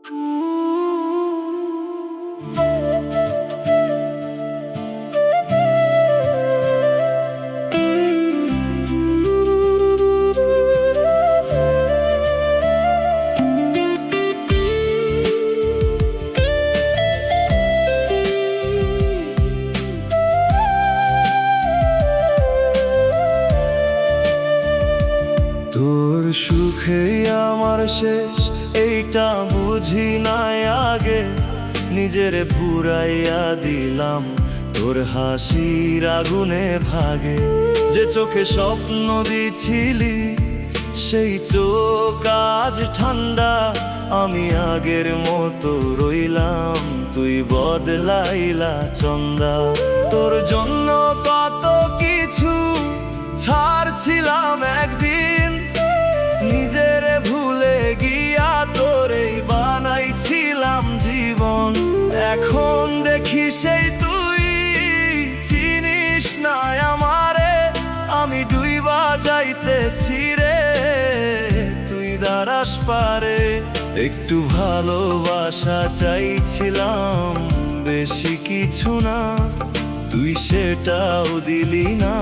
তোর সুখে আমার শেষ, এইটা বুঝি নাই আগে। নিজের পুরাইয়া দিলাম তোর হাসির আগুনে ভাগে। যে চোখে স্বপ্ন দিছিলি সেই চোখ আজ ঠান্ডা। আমি আগের মতো রইলাম, তুই বদলাইলা চন্দা। তোর জন্য কত কিছু ছাড়ছিলাম একদিন, নিজের ভুলে গিয়া তোরেই বানাইছিলাম জীবন। এখন দেখি সেই তুই চিনিস না আমারে, আমি ডুইবা যাইতেছি রে, তুই দাঁড়াস পারে। একটু ভালোবাসা চাইছিলাম, বেশি কিছু না, তুই সেটাও দিলি না,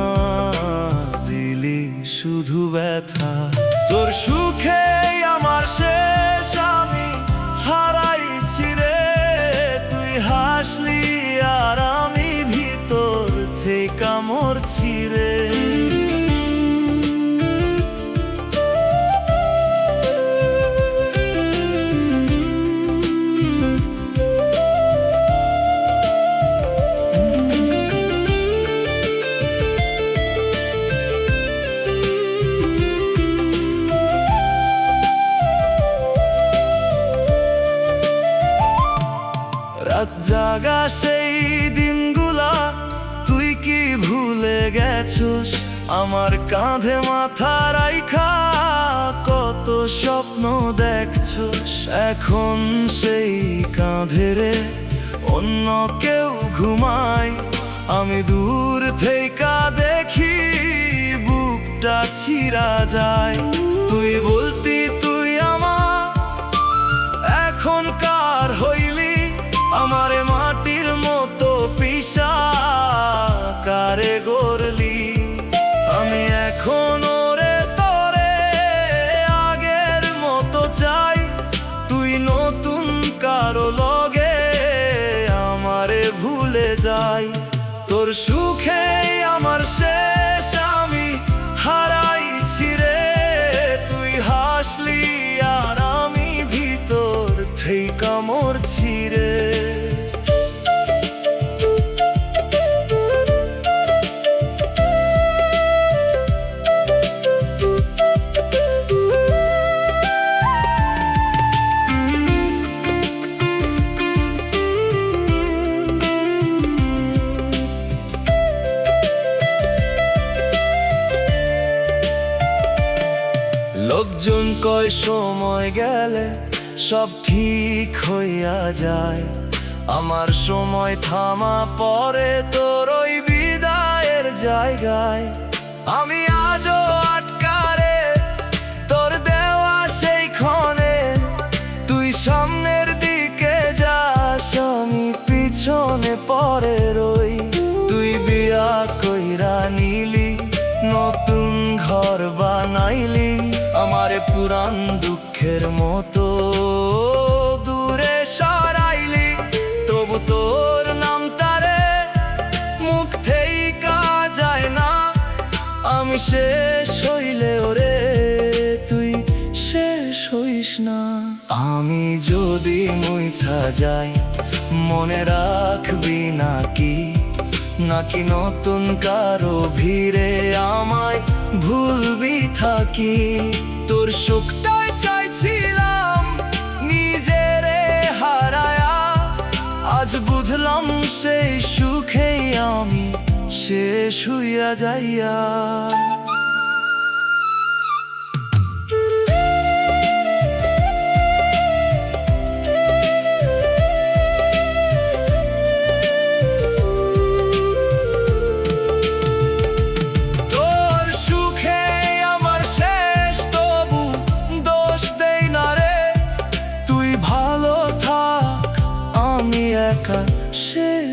দিলি শুধু ব্যথা। তোর সুখে আমার শেষ, আমি হারাইছি রে। তুই হাসলি আর আমি ভিতর থেকে মরছি রে। রাত জাগা সেই দিনগুলা তুই কি ভুলে গেছস? আমার কাঁধে মাথা রাইখা কত স্বপ্ন দেখছস। এখন সেই কাঁধে রে অন্য কেউ ঘুমায়, আমি দূর থেকে দেখি বুকটা ছিঁড়া যায়। তুই বলতি তুই আমার এখন কার হইলি, আমারে মাটির মতো পিসা কারে গড়লি। আমি এখন ওরে তোরে আগের মতো চাই, তুই নতুন কারো লগে আমারে ভুলে যাই। তোর সুখে আমার শেষ, আমি হারাইছি রে। তুই হাসলি আর আমি ভিতর থেকে মরছি রে। লোকজন কয় সময় গেলে সব ঠিক হইয়া যায়, আমার সময় থামা পরে তোর ওই বিদায়ের জায়গায়। আমি আজও আটকারে তোর দেওয়া সেই ক্ষণে, তুই সামনের দিকে যাস আমি পিছনে পরে রই। তুই বিয়া কইরা নিলি, নতুন ঘর বানাইলি, আমারে পুরান দুঃখের মতো দূরে সরাইলি। তবু তোর নাম তারে মুখ থেইকা যায় না, আমি শেষ হইলে ওরে তুই শেষ হইস না। আমি যদি মুইছা যাই মনে রাখবি নাকি, নাকি নতুন কারো ভিড়ে আমায় ভুলবি থাকি। তোর সুখটাই চাইছিলাম নিজেরে হারায়া, আজ বুঝলাম সেই সুখেই আমি শেষ হইয়া যাইয়া। ভালো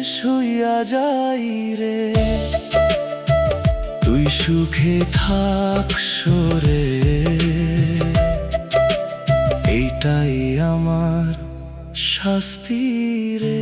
শেষ হইয়া যাই রে। তুই সুখে থাক সরে, এইটাই আমার শাস্তি রে।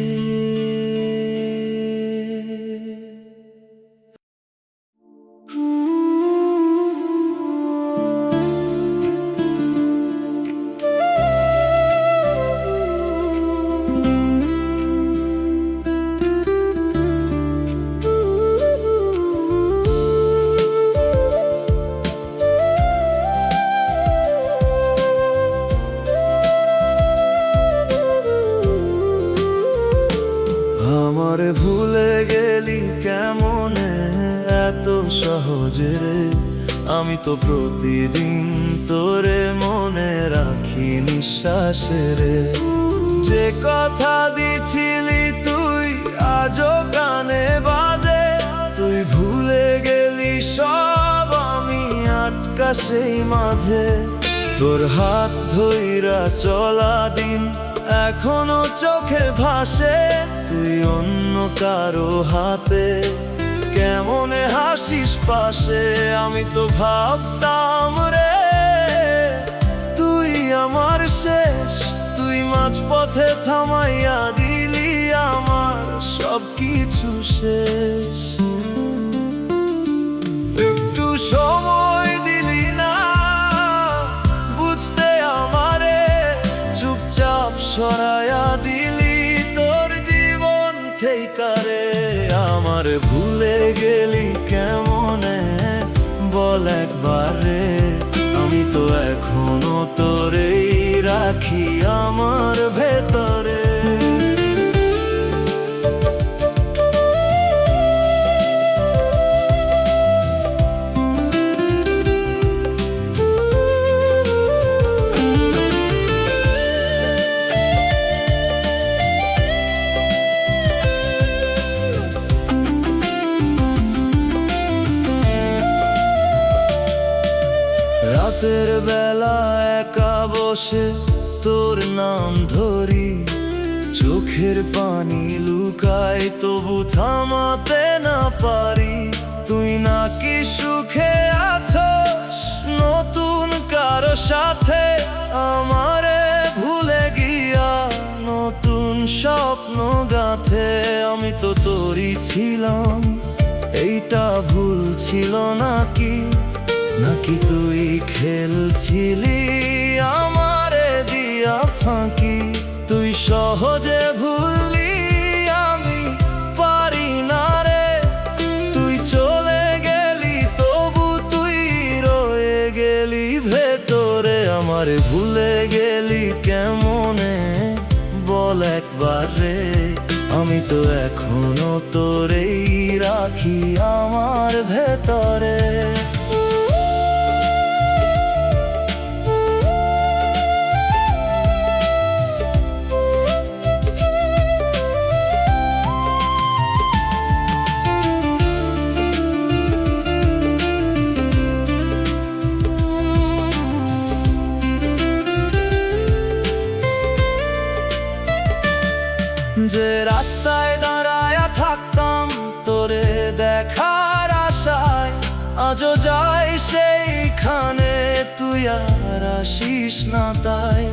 আমারে ভুলে গেলি কেমনে এত সহজে রে। আমি তো প্রতিদিন তোরে মনে রাখি নিঃশ্বাসে রে। যে কথা দিছিলি তুই আজও কানে বাজে। তুই ভুলে গেলি সব, আমি আটকা সেই মাঝে। তোর হাত ধইরা চলা দিন এখনো চোখে ভাসে। তুই অন্য কারো হাতে কেমনে হাসিস পাশে। আমি তো ভাবতাম রে তুই আমার শেষ। তুই মাঝপথে থামাইয়া দিলি আমার সব কিছু শেষ। একটু সময় দিলি না বুঝতে আমারে, চুপচাপ সরাইয়া দিলি তোর জীবন থেইকারে। আমার ভুলে গেলি কেমনে বল একবার রে। আমি তো এখনো তোরেই রাখি আমার ভেতরে। রাতের বেলা একা বসে তোর নাম ধরি, চোখের পানি লুকাই তবু থামাতে না পারি। তুই নাকি সুখে আছস নতুন কারো সাথে, আমারে ভুলে গিয়া নতুন স্বপ্ন গাঁথে। আমি তো তোরই ছিলাম, এইটা ভুল ছিল নাকি? নাকি তুই খেলছিলি আমারে দিয়া ফাঁকি? তুই সহজে ভুললি আমি পারি না রে। তুই চলে গেলি তবু তুই রয়ে গেলি ভেতরে। আমারে ভুলে গেলি কেমনে বল একবার রে। আমি তো এখনো তোরেই রাখি আমার ভেতরে। যে রাস্তায় দাঁড়ায়া থাকতাম তোরে দেখার আশায়, আজও যাই সেইখানে তুই আর আসিস না তাই।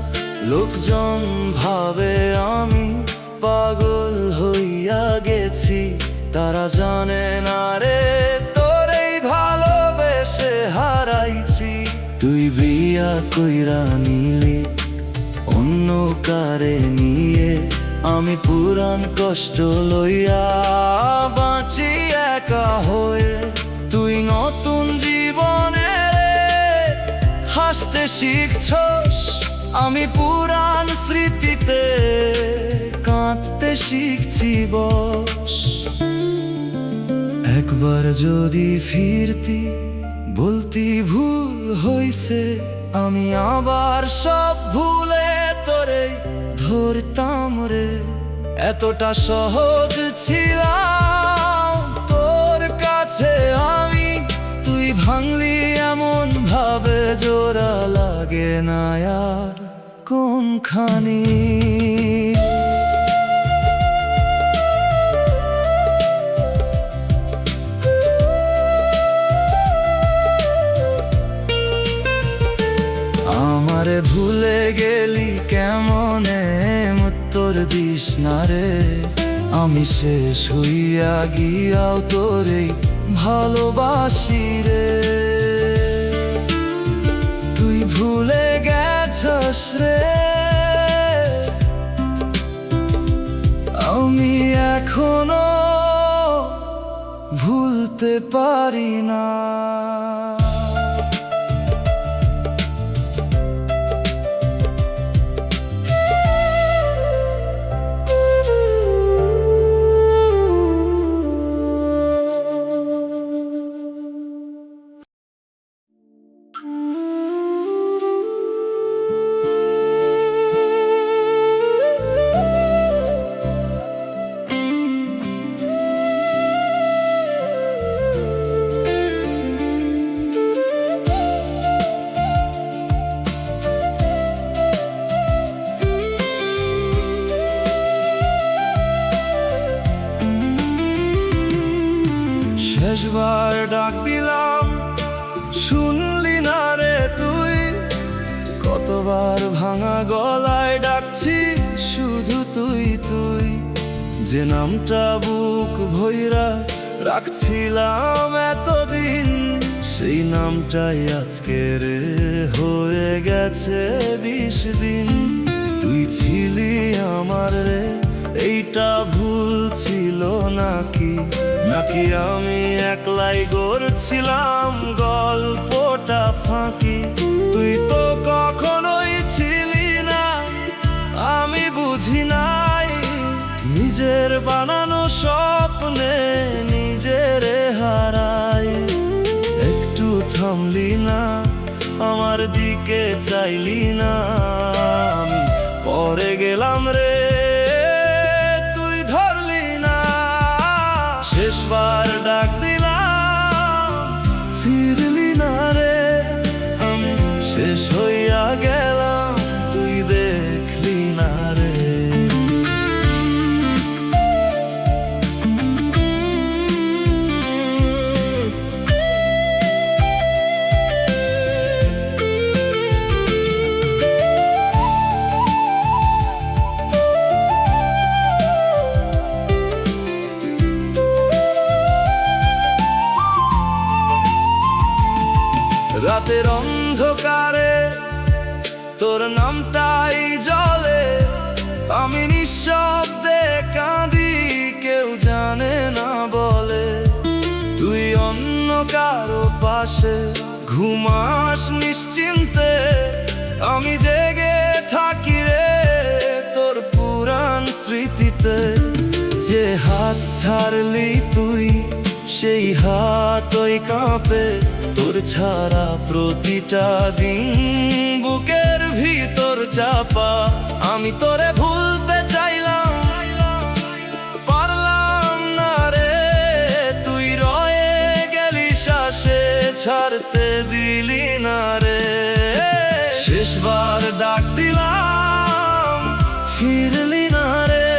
লোকজন ভাবে আমি পাগল হইয়া গেছি, তারা জানে না রে তোরেই ভালোবেসে হারাইছি। তুই বিয়া কইরা নিলি অন্য কারে নিয়ে, আমি পুরান কষ্ট লইয়া বাঁচি একা হয়ে। তুই নতুন জীবনে হাসতে শিখছস, আমি পুরান স্মৃতিতে কাঁদতে শিখছি বস। একবার যদি ফিরতি বলতি ভুল হইছে, আমি আবার সব ভুলে তোরে ধরতাম রে। এতটা সহজ ছিলাম তোর কাছে আমি, তুই ভাঙলি এমন ভাবে জোড়া লাগে না আর কোনখানি। গেলি কেমনে উত্তর দিস না রে। আমি শেষ হইয়া গিয়াও তোরে ভালোবাসি রে। তুই ভুলে গেছস রে, আমি এখনো ভুলতে পারি না। শেষবার ডাক দিলাম শুনলি না রে তুই, কতবার ভাঙা গলায় ডাকছি শুধু তুই তুই। যে নামটা বুক ভইরা রাখছিলাম এতদিন, সেই নামটাই আজকে রে হয়ে গেছে 20 দিন। তুই ছিলি আমার রে, এইটা ভুল ছিল নাকি? নাকি আমি একলাই গড়ছিলাম গল্পটা ফাঁকি? তুই তো কখনোই ছিলি না, আমি বুঝি নাই। নিজের বানানো স্বপ্নে নিজের হারাই। একটু থামলি না, আমার দিকে চাইলি না, আমি পরে গেলাম রে, তুই ধরলি না। শেষবার ডাক দিলাম ফিরলি না রে, আমি শেষ হইয়া গেলাম, তুই দেখলি না রে। রাতের অন্ধকারে তোর নামটাই জ্বলে, আমি নিঃশব্দে কাঁদি, কেউ জানে না বলে। তুই অন্য কারো পাশে ঘুমাস নিশ্চিন্তে, আমি জেগে থাকি রে তোর পুরাণ স্মৃতিতে। যে হাত ছাড়লি তুই, সেই হাত ওই কাঁপে, তোর ছাড়া প্রতিটা দিন বুকের ভিতর চাপা। আমি তোরে ভুলতে চাইলাম, পারলাম না রে, তুই রয়ে গেলি শ্বাসে, ছাড়তে দিলি না রে। শেষবার ডাক দিলাম ফিরলি না রে,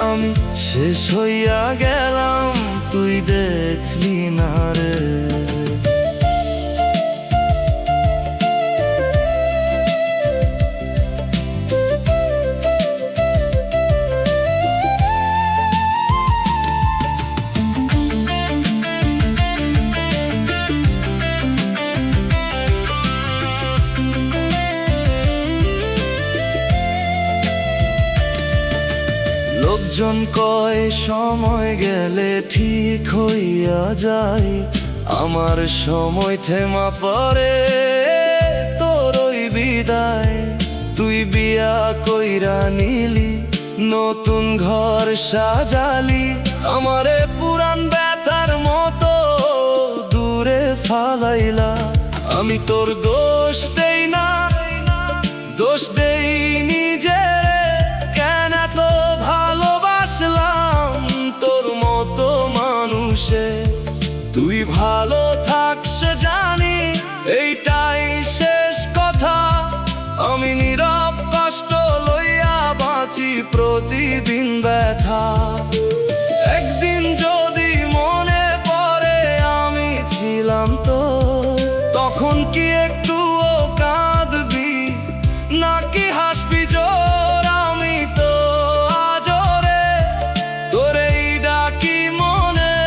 আমি শেষ হইয়া গেলাম, তুই দেখলি না রে। লোকজন কয় সময় গেলে ঠিক হইয়া যায়, আমার সময় থেমা পড়ে তোর ওই বিদায়। তুই বিয়া কইরা নিলি, নতুন ঘর সাজালি, আমারে পুরান ব্যথার মতো দূরে ফালাইলা। আমি তোর দোষ দেই না, দোষ দেই নিজে, কেন এত ভালোবাসলাম তোর মতো মানুষে। তুই ভালো থাকস জানি, এইটাই শেষ কথা। আমি নীরব কষ্ট লইয়া বাঁচি, প্রতিদিন ব্যথা। একদিন যদি মনে পড়ে আমি ছিলাম তো, তখন কি একটুও কাঁদবি নাকি? ইতিহাস বিজোড় আমি তো আজরে তোরেই ডাকি মনে।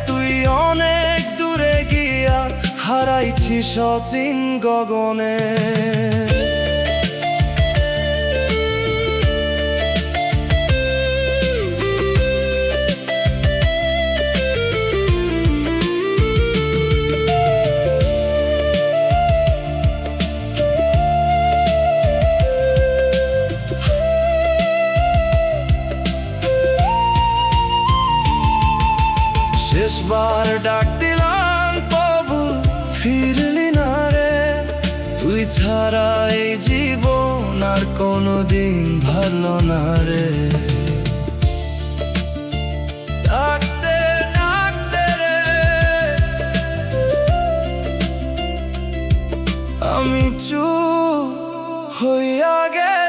তুই অনেক দূরে গিয়া হারাইছি সচিন গগনে। শেষবার ডাক দিলাম তবু ফিরলি না রে। তুই ছাড়া এই জীবন আর কোনোদিন ভালো না রে। ডাকতে ডাকতে রে আমি চুপ হইয়া গেলাম।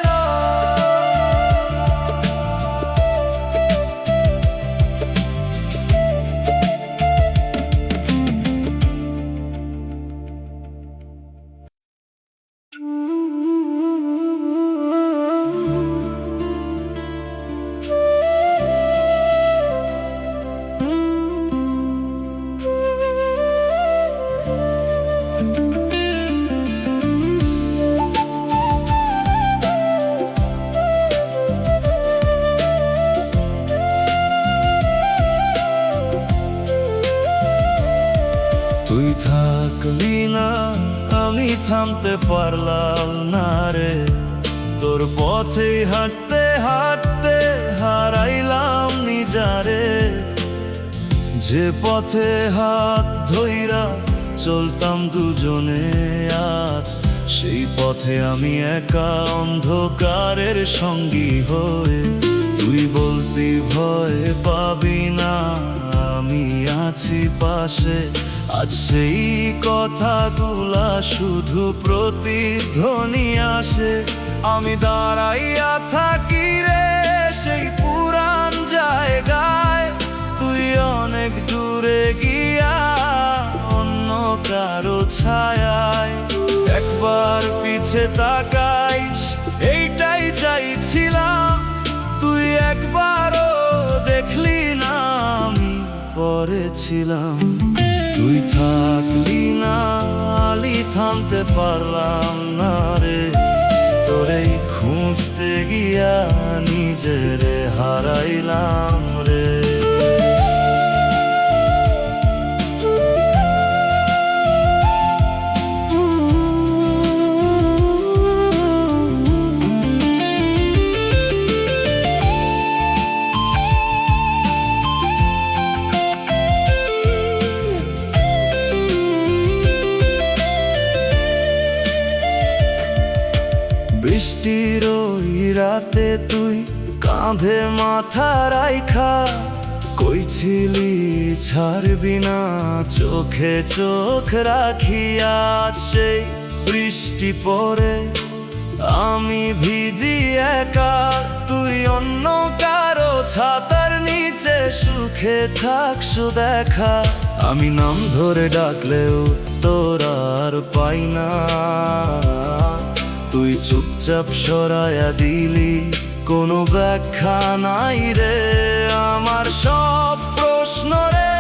তুই থাকলি না আমি থামতে পারলাম না রে। তোর পথে হাঁটতে হাঁটতে হারাইলাম নিজারে। যে পথে হাত ধইরা চলতাম দুজনে আজ, সেই পথে আমি একা অন্ধকারের সঙ্গী হয়ে। তুই বলতি ভয় পাবি না আমি আছি পাশে। আজ সেই কথাগুলা শুধু প্রতিধ্বনি আসে। আমি দাঁড়াইয়া থাকি রে সেই পুরান জায়গায়। তুই অনেক দূরে গিয়া অন্য কারো ছায়ায়। একবার পিছে তাকাইস এইটাই চাইছিলাম। তুই একবারও দেখলি না আমি পরে ছিলাম। তুই থাকলি না আলি থামতে পারলাম না রে। তোরেই খুঁজতে গিয়া নিজেরে হারাইলাম রে। বৃষ্টির ওই রাতে তুই কাঁধে মাথা রাইখা কইছিলি ছাড়বি না চোখে চোখ রাখিয়া। সেই বৃষ্টি পরে আমি ভিজি একা। তুই অন্য কারো ছাতার নিচে সুখে থাকছু দেখা। আমি নাম ধরে ডাকলেও তোর আর পাই না। তুই চুপচাপ সরাইয়া দিলি কোনো ব্যাখ্যা নাই রে। আমার সব প্রশ্ন রে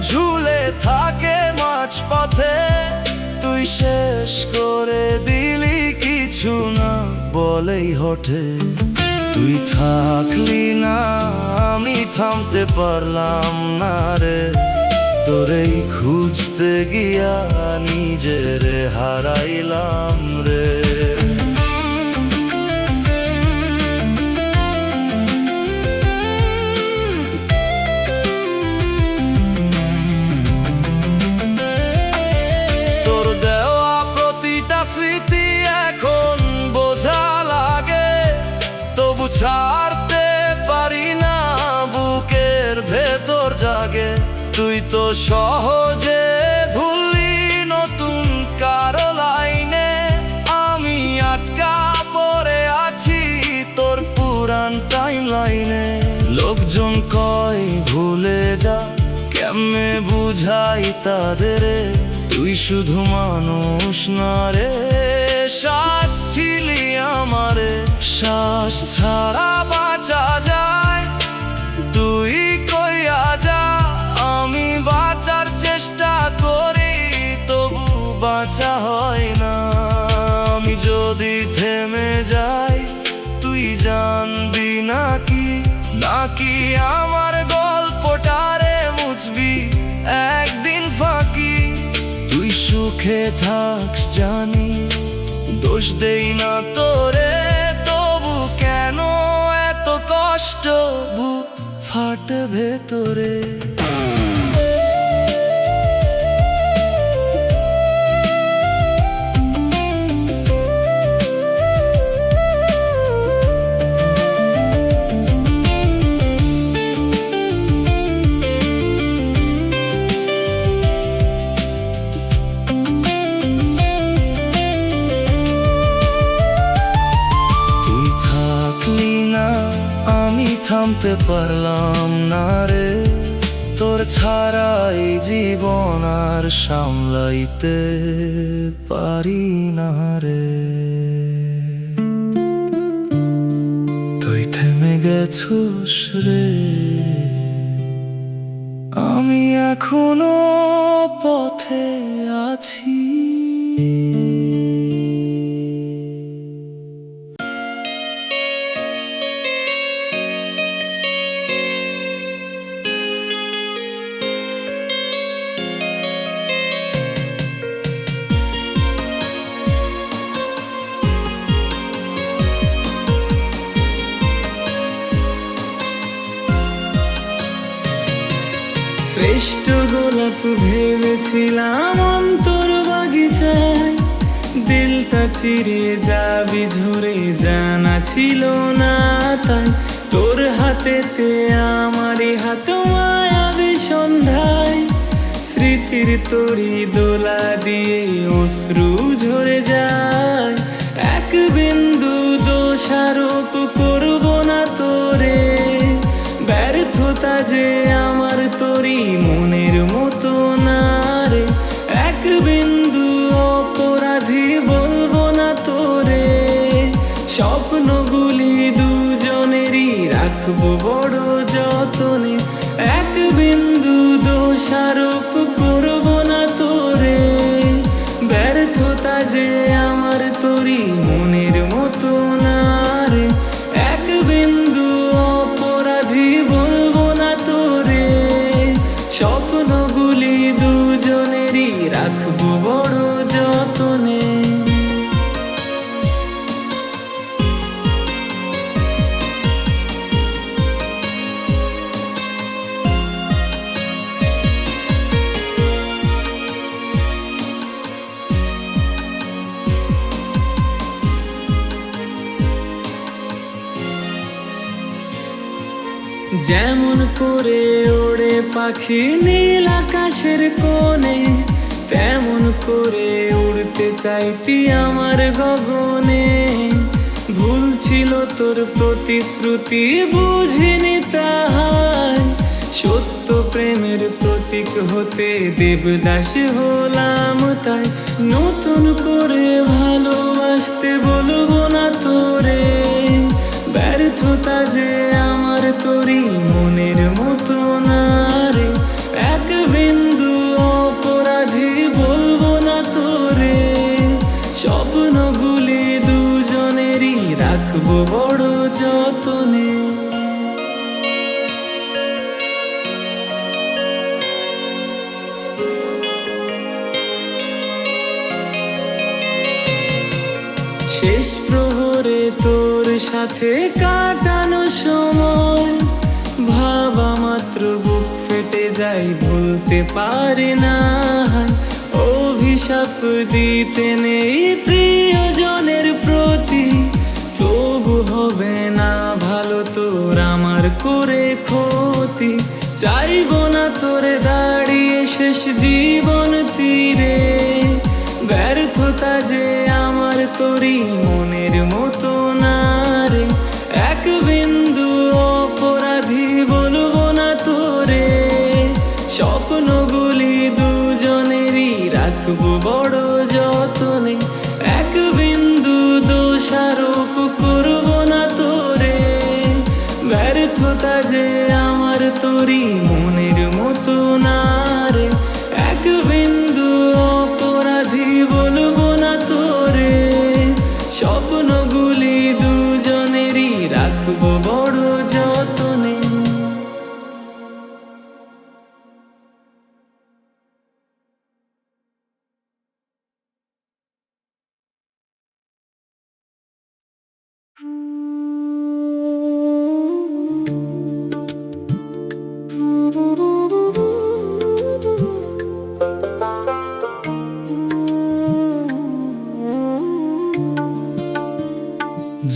ঝুলে থাকে মাঝপথে। তুই শেষ করে দিলি কিছু না বলেই হঠে। তুই থাকলি না আমি থামতে পারলাম না রে। তোরেই খুঁজতে গিয়া নিজেরে হারাইলাম রে। স্মৃতি এখন বোঝা লাগে তবু ছাড়তে পারি না বুকের ভেতর জাগে। তুই তো সহজে ভুললি নতুন কারো লাইনে। আমি আটকা পড়ে আছি তোর পুরান টাইম লাইনে। লোকজন কয় ভুলে যা কেমনে বুঝাই তাদের তুই শুধু মানুষ না রে শ্বাস ছিলি আমারে, শ্বাস ছাড়া বাঁচা যায়? তুই কইয়া যা, আমি বাঁচার চেষ্টা করি, তবু বাঁচা হয় না। আমি যদি থেমে যাই, তুই জানবি নাকি, নাকি আমার গল্পটারে মুছবি একদিন ফাঁকি? তুই সুখে থাকস জানি, দোষ দেই না তোরে, তবু কেন এত কষ্ট, বুক ফাটে ভেতরে। আমি থামতে পারলাম না রে, তোর ছাড়া এই জীবন আর সামলাইতে পারি না রে। তুই থেমে গেছোস রে, আমি এখনো পথে আছি। শ্রেষ্ঠ গোলাপ ভেবেছিলাম অন্তর বাগিচায়, দিলটা চিরে যাবি ঝরে জানা ছিল না তাই। তোর হাতেতে আমারই হাত মায়াবী সন্ধ্যায়, স্মৃতির তরি দোলা দিয়ে অশ্রু ঝরে যায়। এক বিন্দু দোষারোপ করব না তোরে, ব্যর্থতা যে আমার তোরই মনের মতো না রে। এক বিন্দু অপরাধী বলবো না তোরে, স্বপ্নগুলি দুজনেরই রাখবো বড় যতনে। এক বিন্দু দোষারোপ করবো না তোরে, ব্যর্থতা যে আমার তোরই মনের মতো না রে। এক বিন্দু অপরাধী বলবো না তোরে, স্বপ্নগুলি দুজনেরই রাখবো বড় যতনে। যেমন করে ওড়ে পাখি নীল আকাশের কোণে, তেমন করে উড়তে চাইতি আমার গগনে। ভুল ছিল তোর প্রতিশ্রুতি বুঝিনি তাহাই, সত্য প্রেমের প্রতীক হতে দেবদাস হলাম তাই। নতুন করে ভালোবাসতে বলবো না তোরে, ব্যর্থতা যে আমার তোরই মনের মতো না রে। এক বিন্দু অপরাধী বলবো না তোরে, স্বপ্নগুলি দুজনেরই রাখবো বড় যতনে। শেষ প্রহরে তোর সাথে কাটানো সময়, ভাবা মাত্র বুক ফেটে যাই, ভুলতে পারি না। অভিশাপ দিতে নেই প্রিয়জনের প্রতি, তবু হবে না ভালো তোর আমার করে ক্ষতি। চাইবো না তোরে দাঁড়িয়ে শেষ জীবন তীরে, ব্যর্থতা যে আমার তোরই মনের মতো না রে। এক বিন্দু অপরাধী বলবো না তোরে, স্বপ্নগুলি দুজনেরই রাখবো বড় যতনে। এক বিন্দু রাখবো বড় যতনে।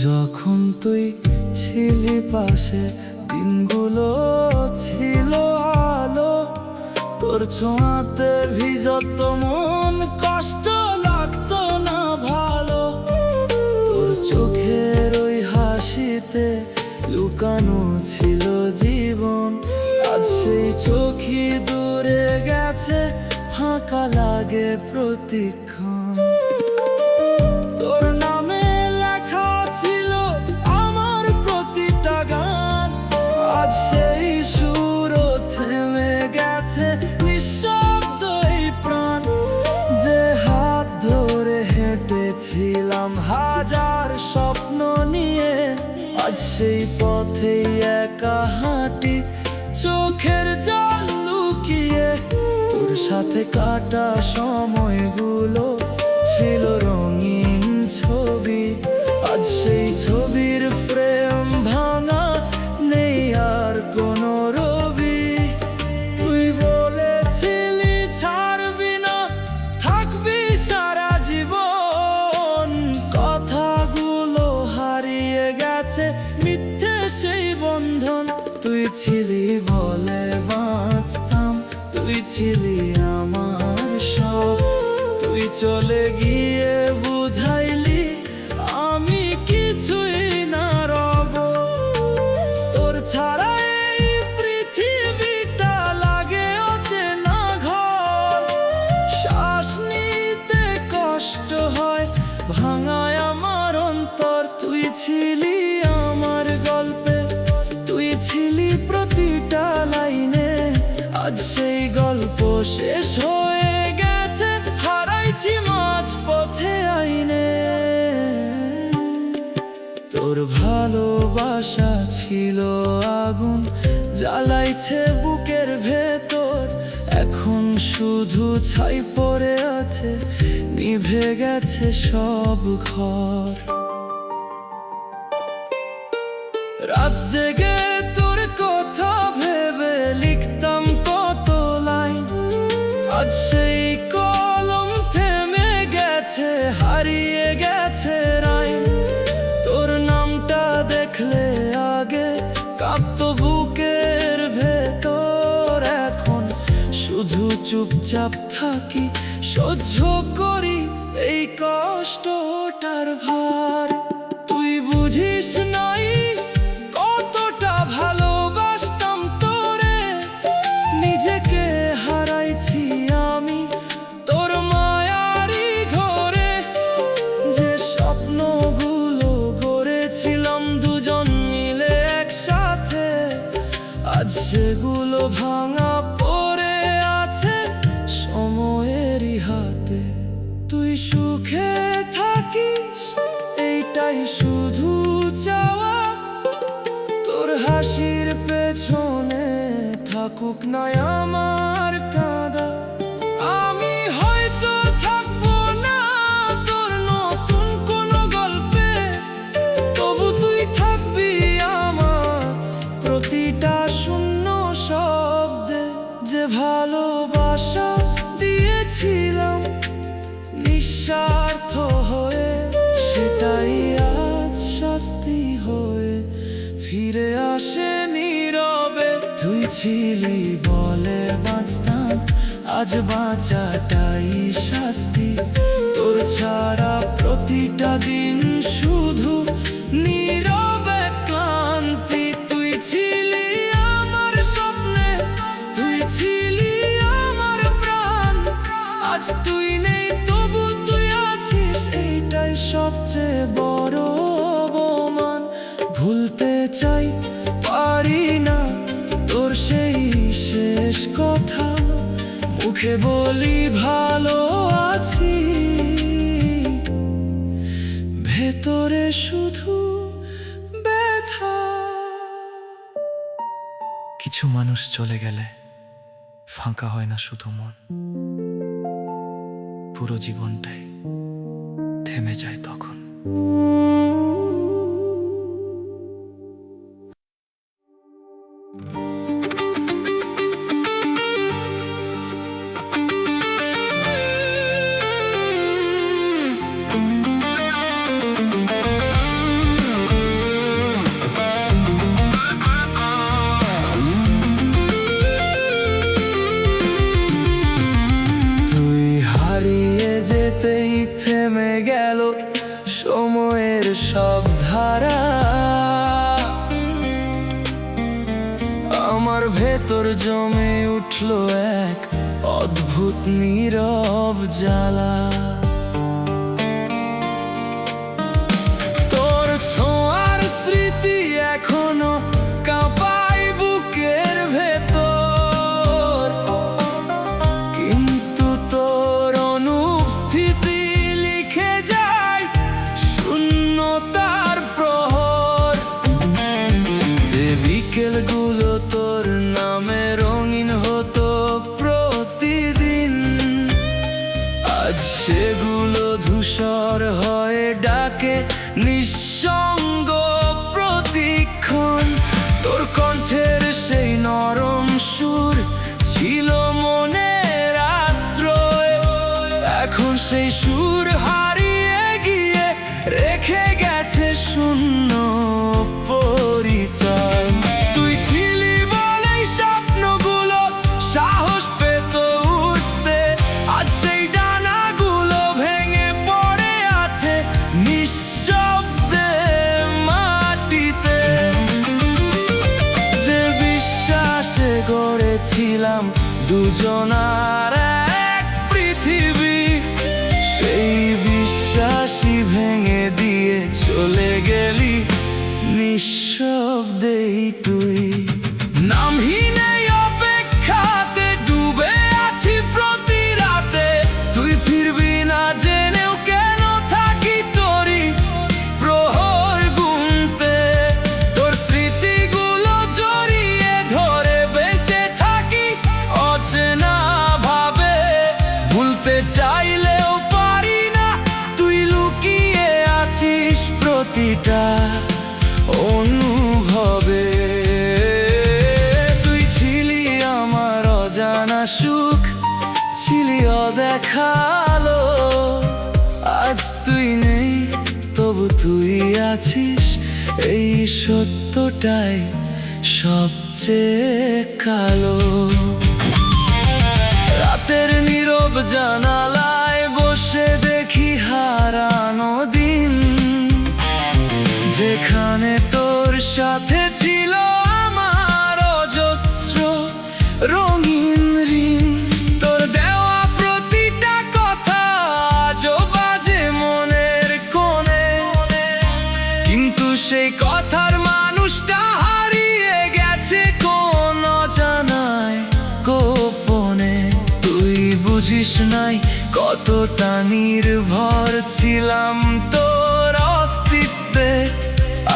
যখন তুই ছিলি পাশে দিনগুলো ছিল আলো, তোর ছোঁয়াতে ভিজত মন, কষ্ট লাগতো না ভালো। তোর চোখের ওই হাসিতে লুকানো ছিল জীবন, আজ সেই চোখই দূরে গেছে, ফাঁকা লাগে প্রতিক্ষণ। তোর নামে লেখা ছিল আমার প্রতিটা গান, আজ সেই সুরও থেমে গেছে, নিঃশব্দ এই প্রাণ। যে হাত ধরে হেঁটেছিলাম হাজার স্বপ্ন নিয়ে, আজ সেই পথেই একা হাঁটি, চোখের জল লুকিয়ে। তোর সাথে কাটা সময়গুলো ছিল রঙিন ছবি, আজ সেই ছবির ফ্রেম ভাঙা, নেই আর কোনো রবি। তুই বলেছিলি ছাড়বি না, থাকবি সারা জীবন, কথাগুলো হারিয়ে গেছে, মিথ্যে সেই বন্ধন। তুই ছিলি বলে বাঁচতাম, তুই ছিলি আমার সব, তুই চলে গিয়ে বুঝাইলি আমি কিছুই না রব। তোর ছাড়া এই পৃথিবীটা লাগে অচেনা ঘর, শ্বাস নিতে কষ্ট হয়, ভাঙায় আমার অন্তর। তুই ছিলি আমার গল্পে, তুই ছিলি প্রতিটা লাইনে, আজ সেই গল্প শেষ হয়ে গেছে, হারাইছি মাঝ পথে আইনে। তোর ভালোবাসা ছিল আগুন, জ্বালাইছে বুকের ভেতর, এখন শুধু ছাই পড়ে আছে, নিভে গেছে সব ঘর। রাত জেগে তোর কথা ভেবে লিখতাম কত লাইন, আজ সেই কলম থেমে গেছে, হারিয়ে গেছে রাইম। তোর নামটা দেখলে আগে কাঁপতো বুকের ভেতর, এখন শুধু চুপচাপ থাকি, সহ্য করি এই কষ্টটার ভার। তুই বুঝিস নাই কতটা ভালোবাসতাম তোরে, নিজেকে হারাইছি আমি তোর মায়ারি ঘরে। যে স্বপ্নগুলো গড়েছিলাম দুজন মিলে একসাথে, আজ সেগুলো ভাঙা পড়ে আছে সময়েরই হাতে। তুই সুখে থাকিস এইটাই শুধু চাওয়া, তোর হাসির পেছনে থাকুক না আমার কাঁদা। আমি হয়তো থাকবো না তোর নতুন কোনো গল্পে, তবু তুই থাকবি আমার প্রতিটা শূন্য শব্দে। যে ভালোবাসা দিয়েছিলাম নিঃস্বার্থ হয়ে, সেটাই আজ শাস্তি হয়ে ফিরে আসে নীরবে। তুই ছিলি বলে বাঁচতাম, আজ বাঁচাটাই শাস্তি। তোর ছাড়া প্রতিটা দিন শুধু নীরবে ক্লান্তি। তুই ছিলি আমার স্বপ্নে, তুই ছিলি আমার প্রাণ, আজ তুই নেই তবু তুই আছিস, এইটাই সবচেয়ে বড় অপমান। ভুলতে চাই পারি না তোর সেই শেষ কথা, মুখে বলি ভালো আছি, ভেতরে শুধু ব্যথা। কিছু মানুষ চলে গেলে ফাঁকা হয় না শুধু মন, পুরো জীবনটাই থেমে যায় তখন। যেতেই থেমে গেল সময়ের সব ধারা, আমার ভেতর জমে উঠল এক অদ্ভুত নীরব জ্বালা। তোর ছোঁয়ার স্মৃতি এখনো কাঁপায় বুকের ভেতর, কিন্তু তোর অনুপস্থিতি লিখে যায় শূন্যতার প্রহর। যে বিকেলগুলো তোর নামে রঙিন হতো প্রতিদিন, আজ সেগুলো ধূসর হয়ে ডাকে নিঃসঙ্গ প্রতিক্ষণ। তোর কণ্ঠের সেই নরম সুর ছিল মনের আশ্রয়, এখন সেই সুর হারিয়ে গিয়ে রেখে গেছে শূন্য পরিচয়। তুই ছিলি বলেই স্বপ্নগুলো সাহস পেত উঠতে, আজ সেই ডানাগুলো ভেঙে পড়ে আছে নিঃশব্দে মাটিতে। যে বিশ্বাসে গড়েছিলাম দুজনার এক পৃথিবী, সেই বিশ্বাসই ভেঙে দিয়ে চলে গেলি নিঃশব্দেই তুই। নামহীন এই অপেক্ষাতে ডুবে আছি প্রতি রাতে, তুই ফিরবি না জেনেও কেন থাকি তোরই প্রহর গুনতে। তোর স্মৃতিগুলো জড়িয়ে ধরে বেঁচে থাকি অচেনা ভাবে, ভুলতে চাইলেও পারি না তুই লুকিয়ে আছিস প্রতিটা অনুভবে। তুই ছিলি আমার অজানা সুখ, ছিলি অদেখা আলো, আজ তুই নেই তবু তুই আছিস, এই সত্যটাই সবচেয়ে কালো। রাতের নীরব জানালায় বসে দেখি হারানো দিন, যেখানে তোর সাথে ছিল আমার অজস্র রঙিন ঋণ। তোর দেওয়া প্রতিটা কথা আজও বাজে মনের কোণে, কিন্তু সেই কথার মানুষটা হারিয়ে গেছে কোন অজানায় গোপনে। তুই বুঝিস নাই কতটা নির্ভর ছিলাম তোর অস্তিত্বে,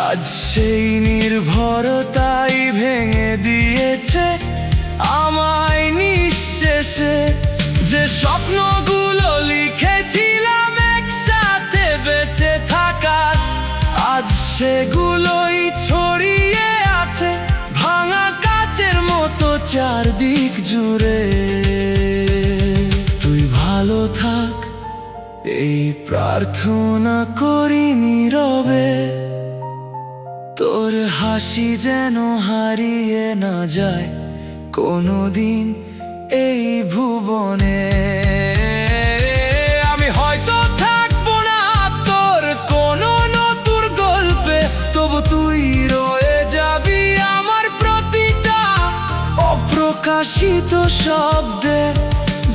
আজ সেই নির্ভরতাই ভেঙে দিয়েছে আমায় নিঃশেষে। যে স্বপ্নগুলো লিখেছিলাম একসাথে বেঁচে থাকার, আজ সেগুলোই ছড়িয়ে আছে ভাঙা কাচের মতো চারদিক জুড়ে। তুই ভালো থাক এই প্রার্থনা করি নীরবে, তোর হাসি যেন হারিয়ে না যায় কোনোদিন এই ভুবনে। আমি হয়তো থাকবো না তোর কোনো নতুন গল্পে, তবু তুই রয়ে যাবি আমার প্রতিটা অপ্রকাশিত শব্দে।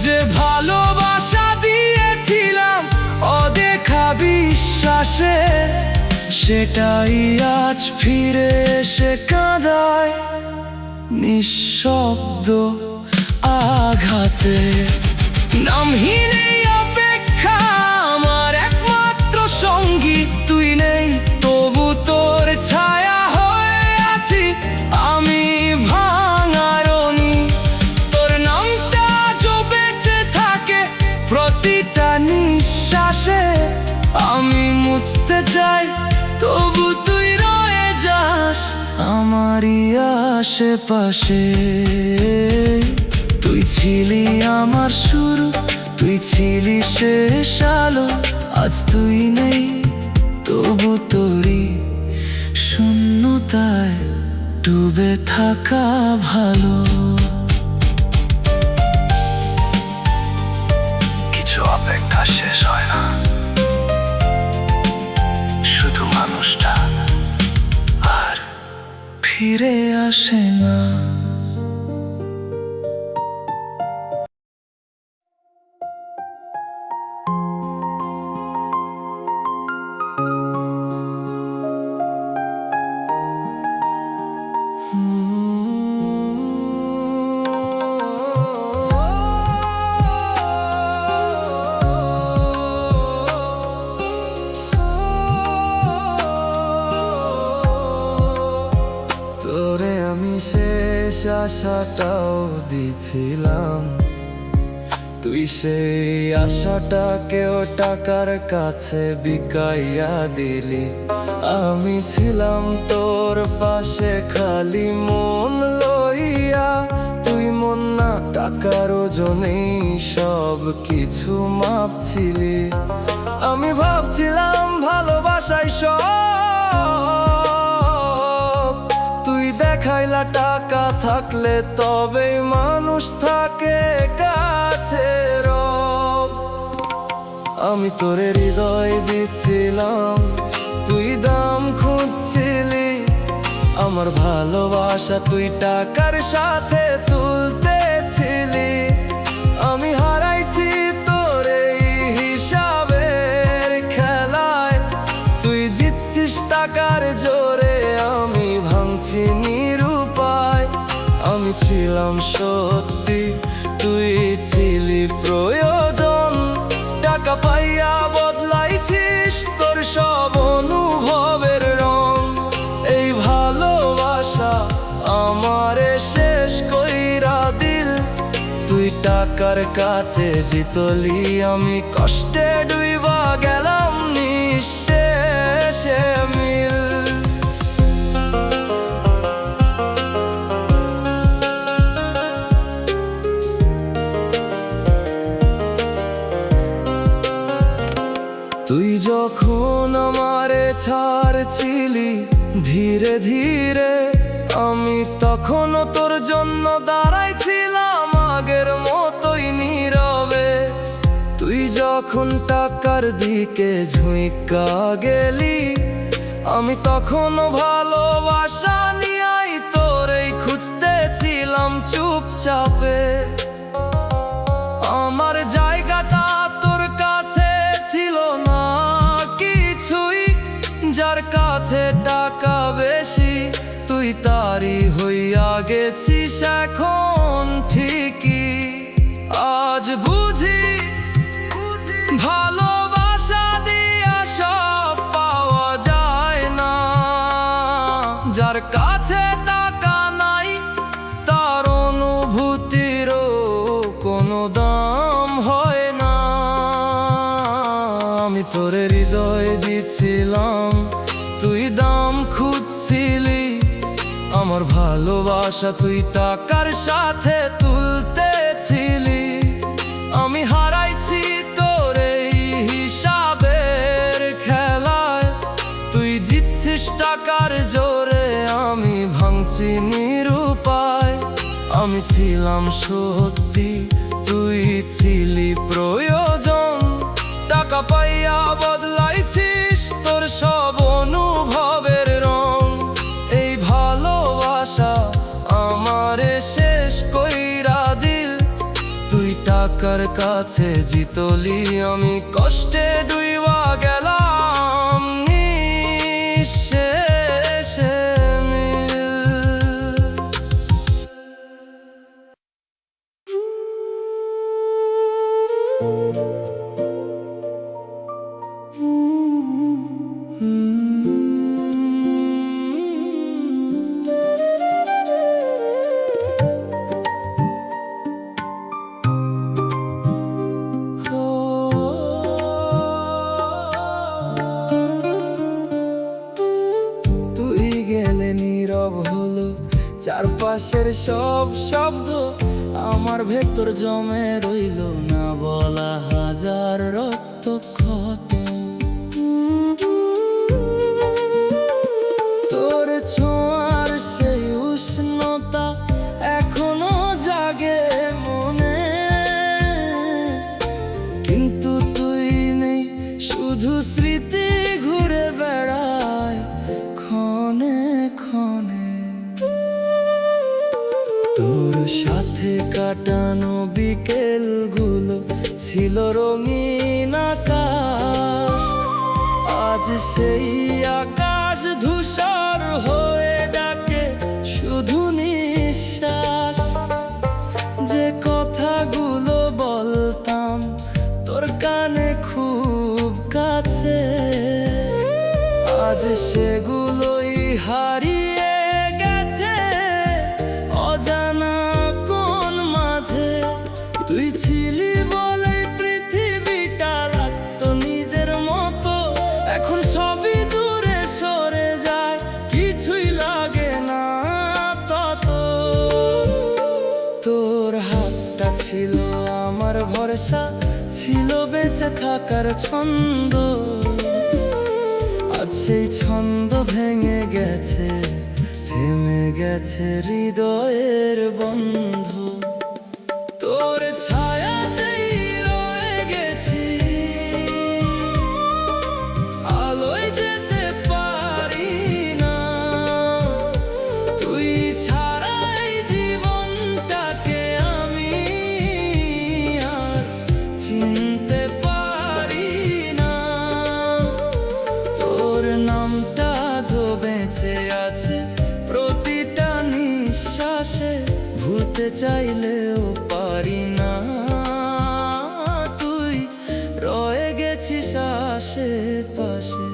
যে ভালোবাসা দিয়েছিলাম অদেখা বিশ্বাসে, সেটাই আজ ফিরে এসে কাঁদায় নিঃশব্দ আঘাতে। নামহীন এই অপেক্ষা আমার একমাত্র সঙ্গী, তুই নেই তবু তোর ছায়া হয়ে আছি আমি ভাঙা আমারই আশেপাশে। তুই ছিলি আমার শুরু, তুই ছিলি শেষ আলো। আজ তুই নেই, তবু তোরই শূন্যতায় ডুবে থাকা ভালো। কিছু অপেক্ষা শেষ হয় না, শুধু মানুষটা আর ফিরে আসে না। তোরে আমি শেষ আশাটাও দিছিলাম, তুই সেই আশাটাকেও টাকার কাছে বিকাইয়া দিলি। আমি ছিলাম তোর পাশে খালি মন লইয়া, তুই মন না টাকার ওজনেই সব কিছু মাপছিলি। আমি ভাবছিলাম ভালোবাসাই সব, তুই দেখাইলা টাকা থাকলে তবেই মানুষ থাকে কাছে রব। আমি তোরে হৃদয় দিচ্ছিলাম, তুই দাম খুঁজছিলি। আমার ভালোবাসা তুই টাকার সাথে তুলতেছিলি। আমি হারাইছি তোর এই হিসাবের খেলায়, তুই জিতছিস টাকার জোরে, আমি ভাঙছি নিরুপায়। আমি ছিলাম সত্যি, তুই ছিলি প্রয়োজন। টাকা পাইয়া বদলাইছিস তোর সব অনুভবের রং। এই ভালোবাসা আমারে শেষ কইরা দিল। তুই টাকার কাছে জিতলি, আমি কষ্টে ডুইবা গেলাম নিঃশেষে মিল। তুই যখন আমারে ছাড়ছিলি ধীরে ধীরে, আমি তখনও তোর জন্য দাঁড়াইছিলাম আগের মতোই নীরবে। তুই যখন টাকার দিকে ঝুঁকা গেলি, আমি তখনও ভালোবাসা নিয়াই তোরেই খুঁজতেছিলাম চুপচাপে। আমার জায়গাটা তোর কাছে ছিল না কিছুই, যার কাছে টাকা বেশি তুই তারই হইয়া গেছিস এখন ঠিকই। আজ বুঝি ভালোবাসা দিয়া সব পাওয়া যায় না, যার কাছে টাকা নাই তার অনুভূতিরও কোনো দাম হয় না। আমি তোরে হৃদয় দিছিলাম, তুই দাম খুঁজছিলি। আমার ভালোবাসা তুই টাকার সাথে তুলতেছিলি। আমি হারাইছি তোর এই হিসাবের খেলায়, তুই জিতছিস টাকার জোরে, আমি ভাঙছি নিরুপায়। আমি ছিলাম সত্যি, তুই ছিলি প্রয়োজন। টাকা পাইয়া বদলাইছিস তোর সব অনুভবের রং। এই ভালোবাসা আমারে শেষ কইরা দিল। তুই টাকার কাছে জিতলি, আমি কষ্টে ডুইবা গেলাম নিঃশেষে মিল। চারপাশের সব শব্দ আমার ভেতর জমে রইল, না বলা হাজার রক্তক্ষত। তোর ছোঁয়ার সেই উষ্ণতা এখনো জাগে মনে, কিন্তু তুই নেই, শুধু স্মৃতি ঘুরে বেড়ায় ক্ষণে ক্ষণে। তোর সাথে কাটানো বিকেলগুলো ছিল রঙিন আকাশ, আজ সেই আকাশ ধূসর হয়ে ডাকে শুধু নিঃশ্বাস। যে কথাগুলো বলতাম তোর কানে খুব কাছে, আজ সেগুলোই হারিয়ে গেছে অজানা কোন মাঝে। তুই ছিলি বলে পৃথিবীটা লাগতো নিজের মতো, এখন সবই দূরে সরে যায়, কিছুই লাগে না তত। তোর হাতটা ছিল আমার ভরসা, ছিল বেঁচে থাকার ছন্দ, আজ সেই ছন্দ ভেঙে গেছে, থেমে গেছে হৃদয়ের বন্ধ। তোর ছায়াতেই রয়ে গেছি, আলোয় যেতে পারি না। তুই ছাড়া এই জীবনটাকে আমি আর চিনতে পারি না। তোর নামটা আজও বেঁচে আছে প্রতিটা নিঃশ্বাসে, ভুলতে চাইলেও পারি না। তুই রয়ে গেছিস আশেপাশে।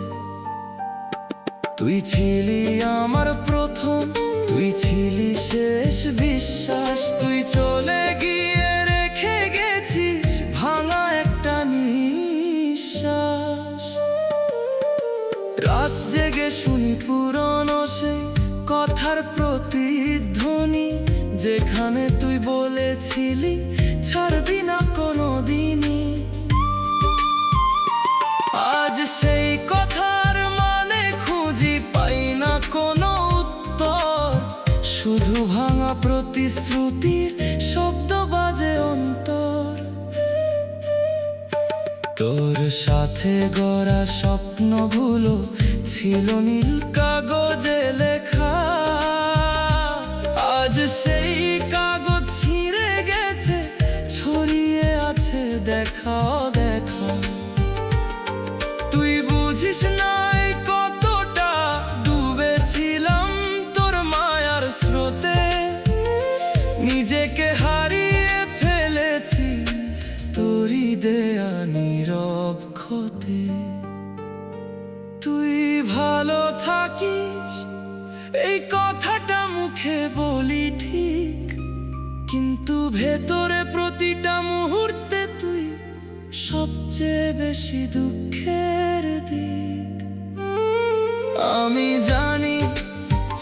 তুই ছিলি আমার প্রথম, তুই ছিলি শেষ বিশ্বাস। তুই চলে গিয়ে রেখে গেছিস ভাঙা একটা নিঃশ্বাস। রাত জেগে শুনি পুরনো সেই কথার প্রতিধ্বনি, যেখানে তুই বলেছিলি ছাড়বি না কোনোদিনই। আজ সেই কথার মানে খুঁজি, পাই না কোনো উত্তর, শুধু ভাঙা প্রতিশ্রুতির শব্দ বাজে অন্তর। তোর সাথে গড়া স্বপ্নগুলো ছিল নীল কাগজে লেখা, আজ সেই কাগজ ছিঁড়ে গেছে, ছড়িয়ে আছে দেখা দেখা। তুই বুঝিস নাই কতটা ডুবেছিলাম তোর মায়ার স্রোতে, নিজেকে হারিয়ে ফেলেছি তোরই দেয়া নীরব ক্ষতে। তুই ভালো থাকিস এই কথাটা মুখে বলি ঠিক, কিন্তু ভেতরে প্রতিটা মুহূর্তে তুই সবচেয়ে বেশি দুঃখের দিক। আমি জানি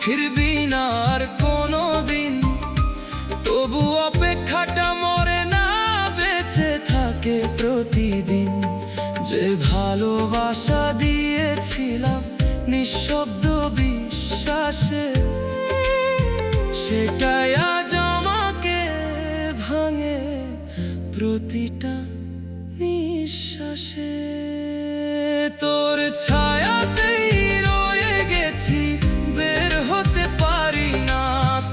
ফিরবি না আর কোনো দিন, তবু অপেক্ষাটা মরে না, বেঁচে থাকে প্রতিদিন। যে ভালোবাসা দিয়েছিলাম নিঃশব্দ বিশ্বাসে, সেটাই আজ আমাকে ভাঙে প্রতিটা নিঃশ্বাসে। তোর ছায়াতেই রয়ে গেছি, বের হতে পারি না।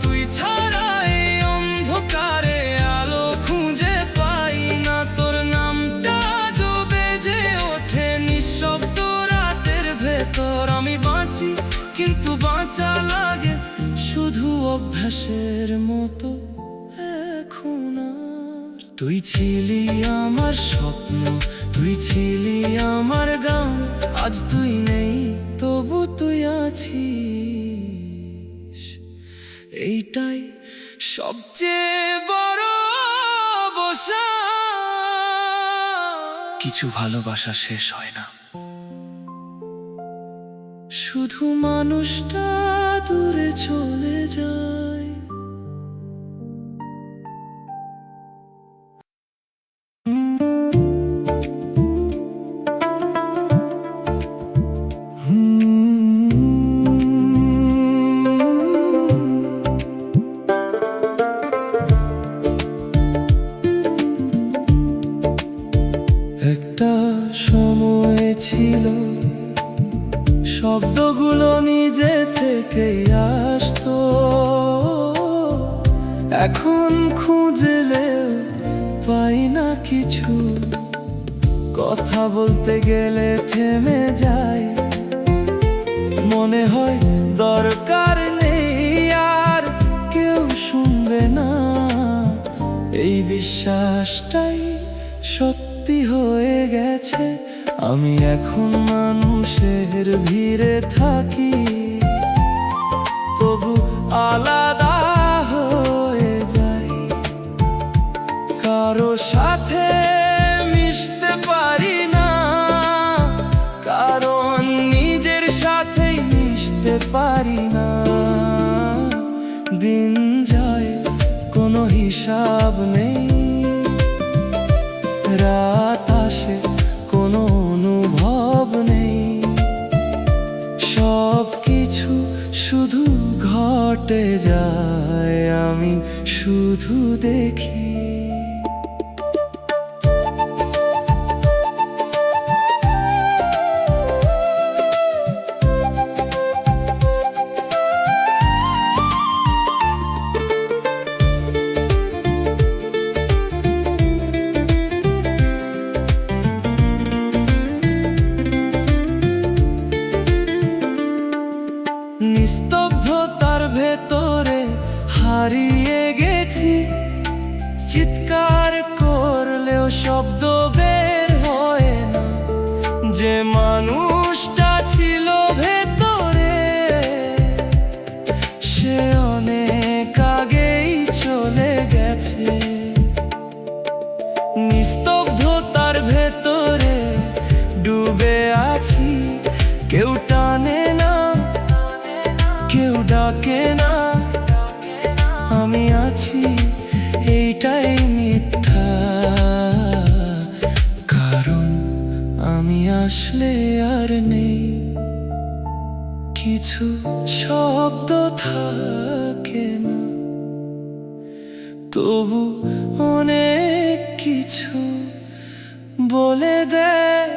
তুই ছাড়া এই অন্ধকারে আলো খুঁজে পাই না। তোর নামটা আজও বেজে ওঠে নিঃশব্দ রাতের ভেতর। আমি বাঁচি কিন্তু বাঁচা লাগে শুধু অভ্যাসের মতো এখন আর। তুই ছিলি আমার স্বপ্ন, তুই ছিলি আমার গান, আজ তুই নেই তবু তুই আছিস। এইটাই সবচেয়ে বড় অবসান। কিছু ভালোবাসা শেষ হয় না, শুধু মানুষটা দূরে চলে যায়। থেকেই আসতো। এখন খুঁজলেও পাই না কিছু, কথা বলতে গেলে থেমে যায়। মনে হয় দরকার নেই আর কেউ শুনবে না। এই বিশ্বাসটাই সত্যি হয়ে গেছে। আমি এখন মানুষের ভিড়ে থাকি, তবু আলাদা হয়ে যাই। কারো সাথে মিশতে পারি না, কারণ নিজের সাথেই মিশতে পারি না। দিন যায় কোনো হিসাব নেই, রাত আসে কোনো অনুভব নেই। সব কিছু শুধু ঘটে যায়, আমি শুধু দেখি। নিস্তব্ধতার ভেতরে হারিয়ে গেছি, চিৎকার করলেও শব্দ বের হয় না। যে মানুষটা ছিল ভেতরে, সে অনেক আগেই চলে গেছে। নিস্তব্ধতার ভেতরে ডুবে আছি, কেউ টানে না, কেউ ডাকে না। আমি আছি এইটাই মিথ্যা, কারণ আমি আসলে আর নেই। কিছু শব্দ থাকে না, তবু অনেক কিছু বলে দেয়।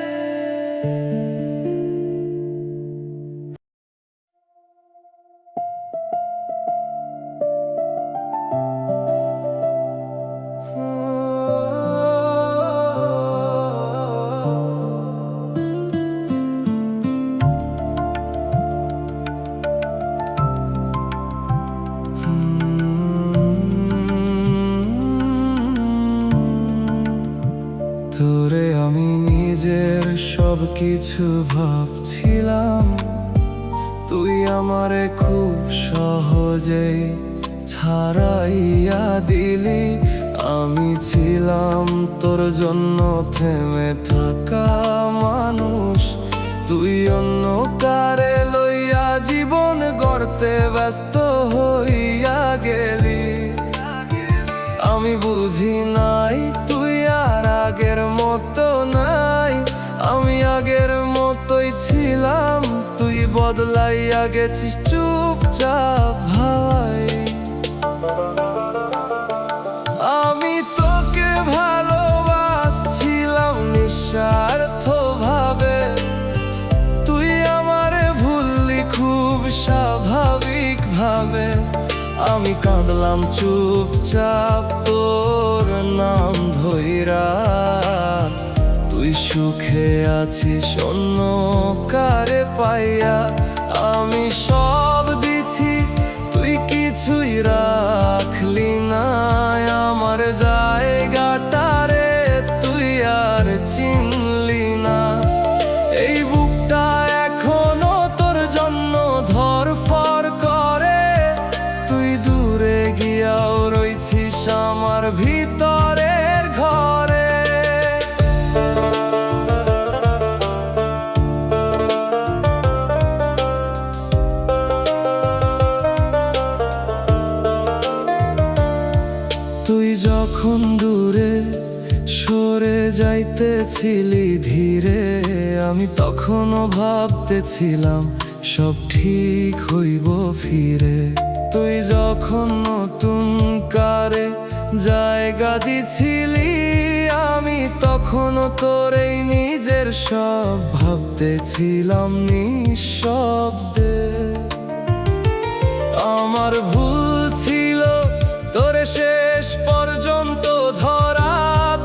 তোরে আমি নিজের সব কিছু ভাবছিলাম, তুই আমারে খুব সহজেই ছাড়াইয়া দিলি। আমি ছিলাম তোর জন্য থেমে থাকা মানুষ, তুই অন্য কারে লইয়া জীবন গড়তে ব্যস্ত হইয়া গেলি। আমি বুঝি নাই তুই আর আগের মতো নাই, আমি আগের মতোই ছিলাম, তুই বদলাইয়া গেছিস চুপচাপ ভাই। আমি তোকে ভালোবাসছিলাম নিঃস্বার্থ ভাবে, তুই আমারে ভুললি খুব স্বাভাবিক ভাবে। আমি কাঁদলাম চুপচাপ তোর নাম ধইরা, তুই সুখে আছিস অন্য কারে পাইয়া। আমি সব দিছি, তুই কিছুই রাখলি না, আমার জায়গাটারে তুই আর চিনলি না। এই বুকটা এখনো তোর জন্য ধরফর করে, তুই দূরে গিয়াও রইছিস আমার ভিতরের ঘরে। তুই যখন দূরে সরে যাইতেছিলি ধীরে, আমি তখনও ভাবতেছিলাম সব ঠিক হইব ফিরে। তুই যখন নতুন কারে জায়গা দিছিলি, আমি তখনও তোরেই নিজের সব ভাবতেছিলাম নিঃশব্দে। আমার ভুল ছিল তোরে শেষ পর্যন্ত ধরা,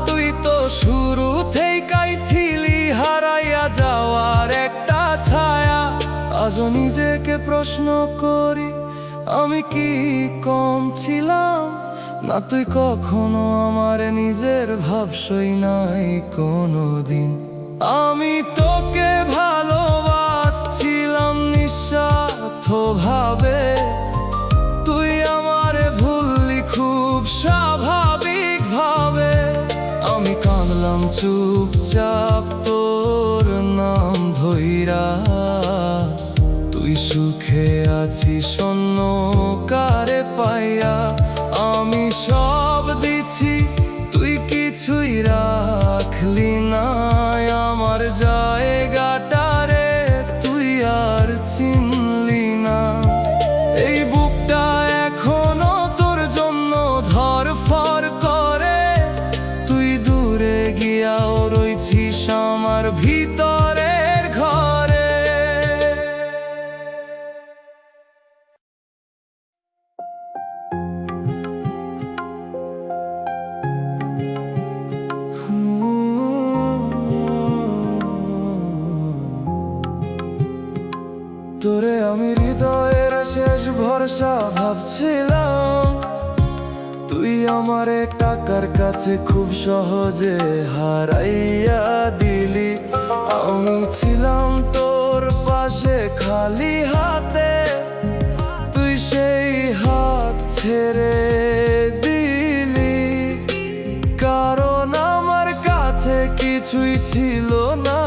তুই তো শুরু থেকেই ছিলি হারাইয়া যাওয়ার একটা ছায়া। আজও নিজেকে প্রশ্ন করি, আমি কি কম ছিলাম? না, তুই কখনো আমার নিজের ভাবসই নাই কোনোদিন। আমি তোকে ভালোবাসছিলাম নিঃস্বার্থ ভাবে, তুই আমারে ভুললি খুব স্বাভাবিক ভাবে। আমি কাঁদলাম চুপচাপ তোর নাম ধইরা, তুই সুখে আছিস অন্য কারে পাইয়া। আমি সব দিছি, তুই কিছুই রাখলি না, আমার জায়গাটারে তুই আর চিনলি না। এই বুকটা এখনো তোর জন্য ধড়ফড় করে, তুই দূরে গিয়াও রইছিস আমার ভিতরের ঘরে। তোরে আমি হৃদয়ের শেষ ভরসা ভাবছিলাম, তুই আমারে টাকার কাছে খুব সহজে হারাইয়া দিলি। আমি ছিলাম তোর পাশে খালি হাতে, তুই সেই হাত ছেড়ে দিলি। কারণ আমার কাছে কিছুই ছিল না,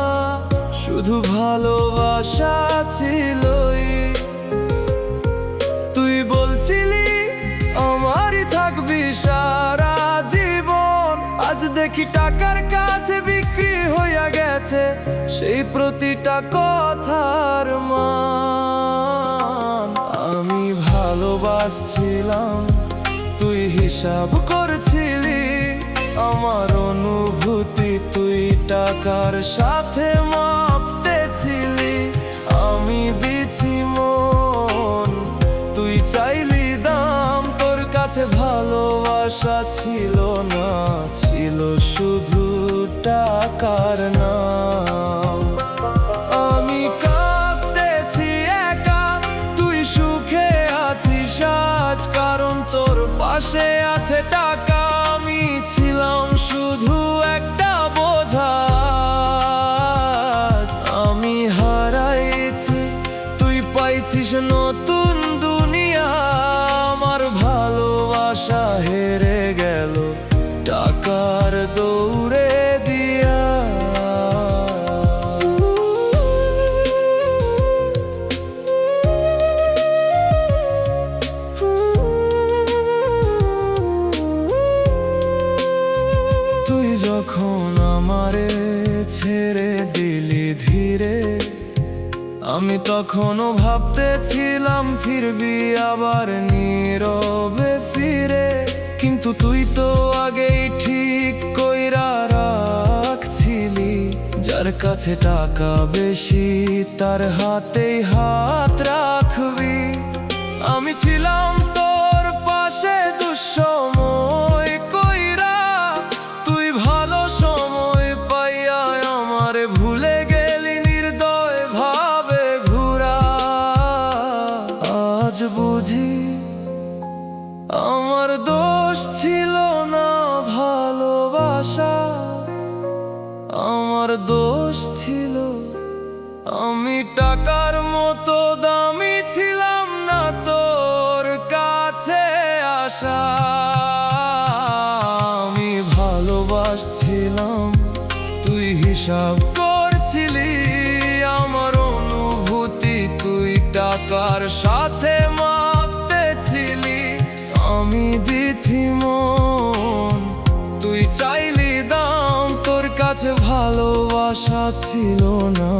শুধু ভালোবাসা ছিলই। তুই বলছিলি আমারই থাকবি সারা জীবন, আজ দেখি টাকার কাছে বিক্রি হইয়া গেছে সেই প্রতিটা কথার মান। আমি ভালোবাসছিলাম, তুই হিসাব করছিলি আমার অনুভূতি, তুই টাকার সাথে মাপতেছিলি। আমি দিছি মন, তুই চাইলি দাম, তোর কাছে ভালোবাসা ছিল না, ছিল শুধু টাকার নাম। আমি কাঁদতেছি একা, তুই সুখে আছিস আজ, কারণ তোর পাশে আছে টাকা। আমি ছিলাম শুধু একটা বোঝা, আমি হারাইছি, তুই পাইছিস নতুন দুনিয়া। আমার ভালোবাসা হেরে গেল টাকার দৌড়ে দিয়া। তুই যখন আমারে ছেড়ে দিলি ধীরে, আমি তখনও ভাবতেছিলাম ফিরবি আবার নীরবে ফিরে। কিন্তু তুই তো আগেই ঠিক কইরা রাখছিলি, যার কাছে টাকা বেশি তার হাতেই হাত রাখবি। আমি ছিলাম তোর পাশে দুঃসময় কইরা, তুই ভালো সময় পাইয়া আমারে ভুলে গেলি নির্দয় ভাবে ঘুরা। আজ বুঝি আমার দোষ ছিল না ভালোবাসা, আমার দোষ ছিল আমি টাকার মতো দামি ছিলাম না তোর কাছে আসা। আমি ভালোবাসছিলাম, তুই হিসাব করছিলি আমার অনুভূতি, তুই টাকার সাথে মাপতেছিলি। আমি দিছি মন, তুই চাইলি দাম, তোর কাছে ভালোবাসা ছিল না,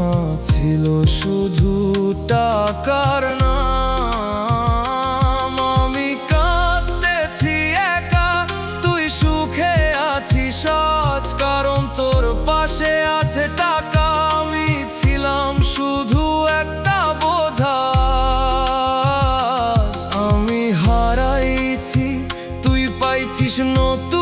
ছিল শুধু টাকার নাম। আমি কাঁদতেছি একা, তুই সুখে আছিস আজ, কারণ তোর পাশে আছে টাকা। আমি ছিলাম শুধু একটা বোঝা, নতুন